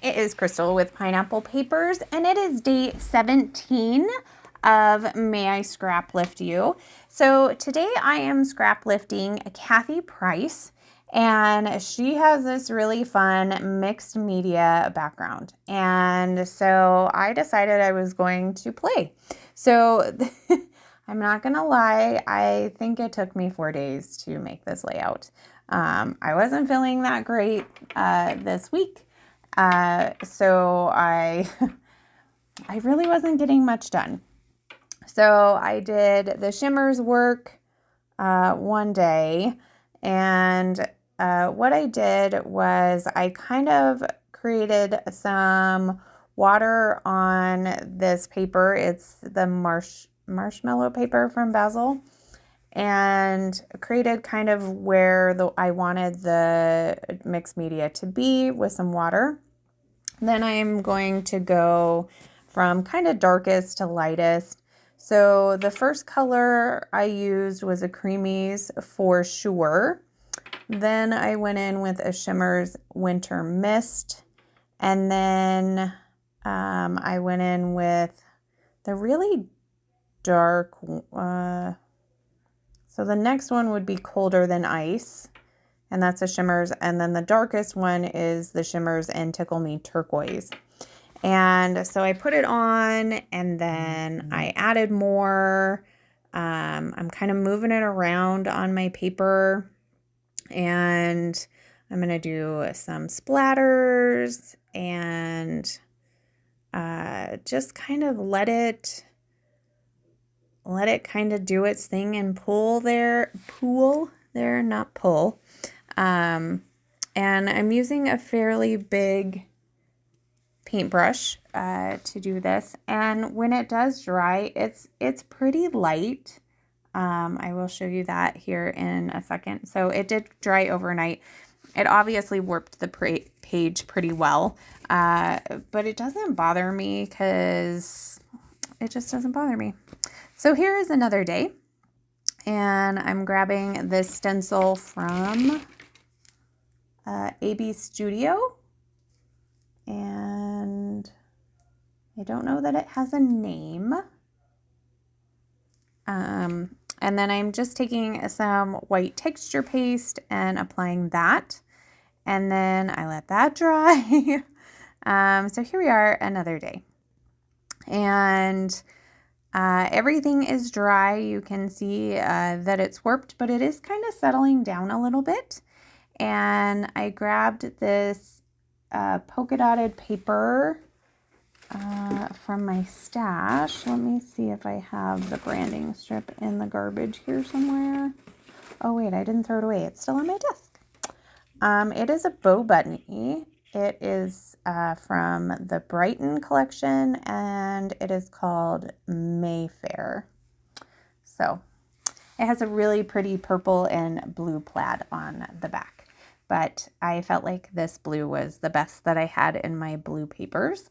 it is Crystal with Pineapple Papers, and it is day 17 of May I Scrap Lift You. So today I am scrap lifting Kathy Price, and she has this really fun mixed media background. And so I decided I was going to play. So I'm not gonna lie, I think it took me 4 days to make this layout. I wasn't feeling that great this week. So I really wasn't getting much done. So I did the shimmers work one day, and what I did was I kind of created some water on this paper. It's the marshmallow paper from Basil, and created kind of where I wanted the mixed media to be with some water. Then I'm going to go from kind of darkest to lightest. So the first color I used was a Creamies for sure. Then I went in with a Shimmers Winter Mist. And then I went in with the really dark, so the next one would be Colder Than Ice, and that's a Shimmers. And then the darkest one is the Shimmers and Tickle Me Turquoise. And so I put it on, and then I added more. I'm kind of moving it around on my paper, and I'm going to do some splatters and just kind of let it kind of do its thing and pool there, not pull. And I'm using a fairly big paintbrush to do this. And when it does dry, it's pretty light. I will show you that here in a second. So it did dry overnight. It obviously warped the page pretty well, but it doesn't bother me because it just doesn't bother me. So here is another day, and I'm grabbing this stencil from AB Studio, and I don't know that it has a name. And then I'm just taking some white texture paste and applying that, and then I let that dry. So here we are, another day, and everything is dry. You can see that it's warped, but it is kind of settling down a little bit. And I grabbed this polka dotted paper from my stash. Let me see if I have the branding strip in the garbage here somewhere. Oh wait, I didn't throw it away. It's still on my desk. It is a bow bunny. It is from the Brighton collection, and it is called Mayfair. So it has a really pretty purple and blue plaid on the back, but I felt like this blue was the best that I had in my blue papers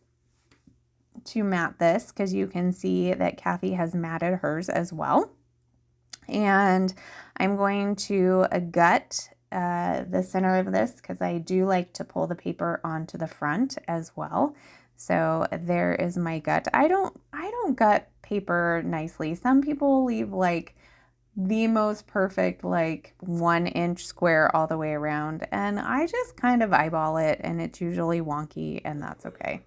to mat this, because you can see that Kathy has matted hers as well. And I'm going to gut the center of this, because I do like to pull the paper onto the front as well. So there is my gut. I don't gut paper nicely. Some people leave like the most perfect like 1-inch square all the way around, and I just kind of eyeball it, and it's usually wonky, and that's okay.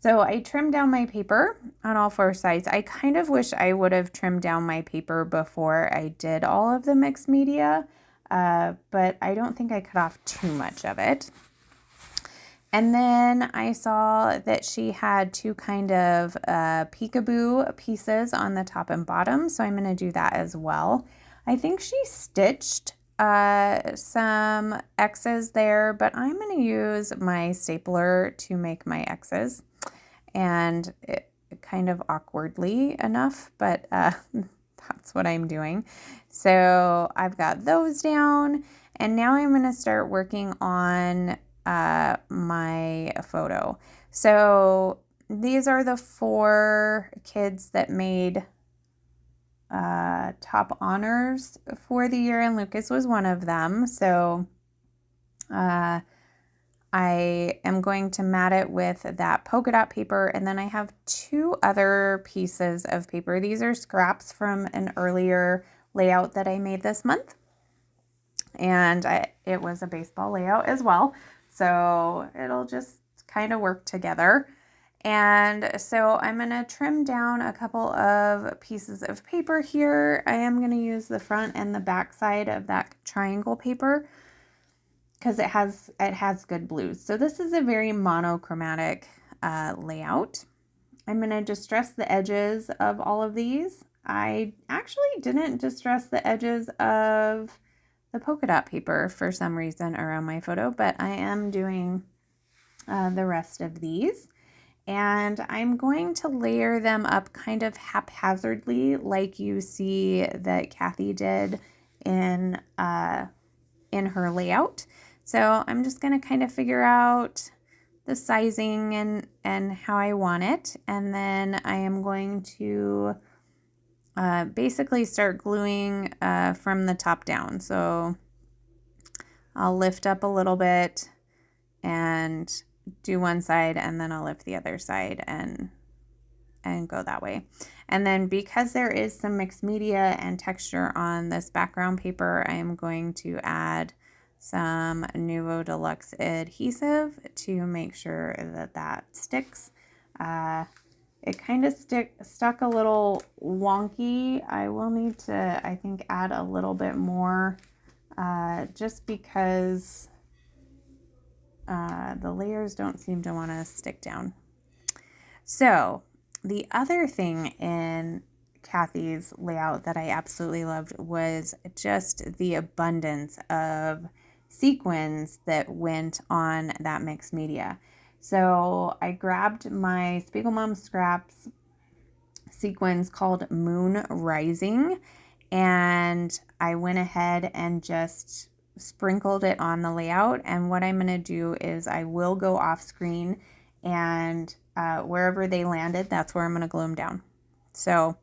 So I trimmed down my paper on all 4 sides. I kind of wish I would have trimmed down my paper before I did all of the mixed media, but I don't think I cut off too much of it. And then I saw that she had 2 kind of peekaboo pieces on the top and bottom, so I'm going to do that as well. I think she stitched some X's there, but I'm going to use my stapler to make my X's. And it kind of awkwardly enough, but that's what I'm doing. So I've got those down, and now I'm going to start working on my photo. So these are the 4 kids that made top honors for the year, and Lucas was one of them. So I am going to mat it with that polka dot paper, and then I have 2 other pieces of paper. These are scraps from an earlier layout that I made this month, and it was a baseball layout as well, so it'll just kind of work together. And so I'm going to trim down a couple of pieces of paper here. I am going to use the front and the back side of that triangle paper because it has good blues. So this is a very monochromatic layout. I'm going to distress the edges of all of these. I actually didn't distress the edges of the polka dot paper for some reason around my photo, but I am doing the rest of these. And I'm going to layer them up kind of haphazardly, like you see that Kathy did in her layout. So I'm just going to kind of figure out the sizing and how I want it. And then I am going to basically start gluing from the top down. So I'll lift up a little bit and do one side, and then I'll lift the other side and go that way. And then because there is some mixed media and texture on this background paper, I am going to add some Nuvo Deluxe adhesive to make sure that sticks. It kind of stuck a little wonky. I will need to, I think, add a little bit more just because the layers don't seem to want to stick down. So the other thing in Kathy's layout that I absolutely loved was just the abundance of sequins that went on that mixed media. So I grabbed my Spiegel Mom Scraps sequins called Moon Rising, and I went ahead and just sprinkled it on the layout. And what I'm going to do is I will go off screen, and wherever they landed, that's where I'm going to glue them down. So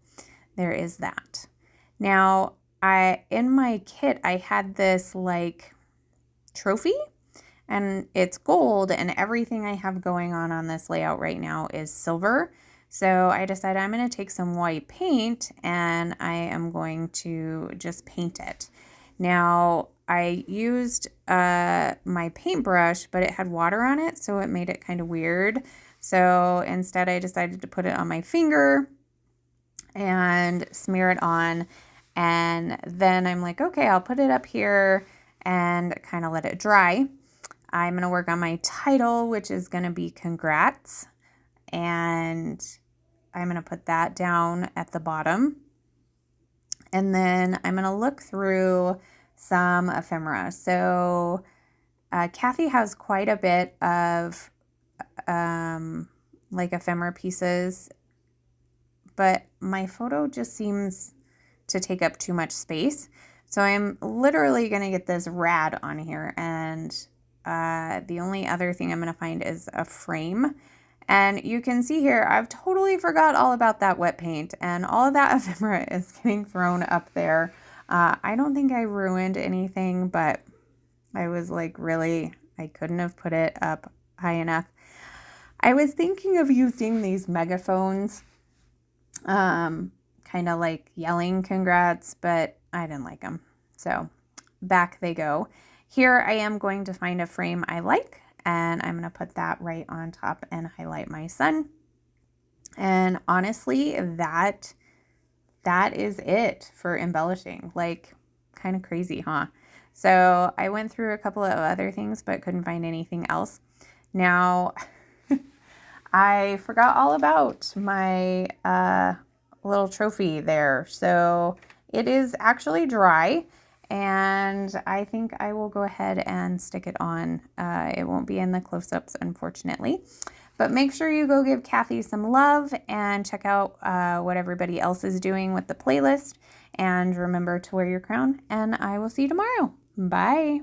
there is that. Now, in my kit, I had this like trophy, and it's gold, and everything I have going on this layout right now is silver. So I decided I'm going to take some white paint, and I am going to just paint it. Now, I used my paintbrush, but it had water on it, so it made it kind of weird. So instead, I decided to put it on my finger and smear it on. And then I'm like, okay, I'll put it up here and kind of let it dry. I'm going to work on my title, which is going to be Congrats. And I'm going to put that down at the bottom. And then I'm going to look through some ephemera. So Kathy has quite a bit of like ephemera pieces, but my photo just seems to take up too much space. So I'm literally going to get this rad on here, and the only other thing I'm going to find is a frame. And you can see here, I've totally forgot all about that wet paint, and all of that ephemera is getting thrown up there. I don't think I ruined anything, but I was like, really, I couldn't have put it up high enough. I was thinking of using these megaphones, kind of like yelling congrats, but I didn't like them. So back they go. Here I am going to find a frame I like, and I'm going to put that right on top and highlight my sun. And honestly, that is it for embellishing. Like, kind of crazy, huh? So I went through a couple of other things, but couldn't find anything else. Now, I forgot all about my little trophy there. So it is actually dry, and I think I will go ahead and stick it on. It won't be in the close-ups, unfortunately. But make sure you go give Kathy some love and check out what everybody else is doing with the playlist. And remember to wear your crown, and I will see you tomorrow. Bye.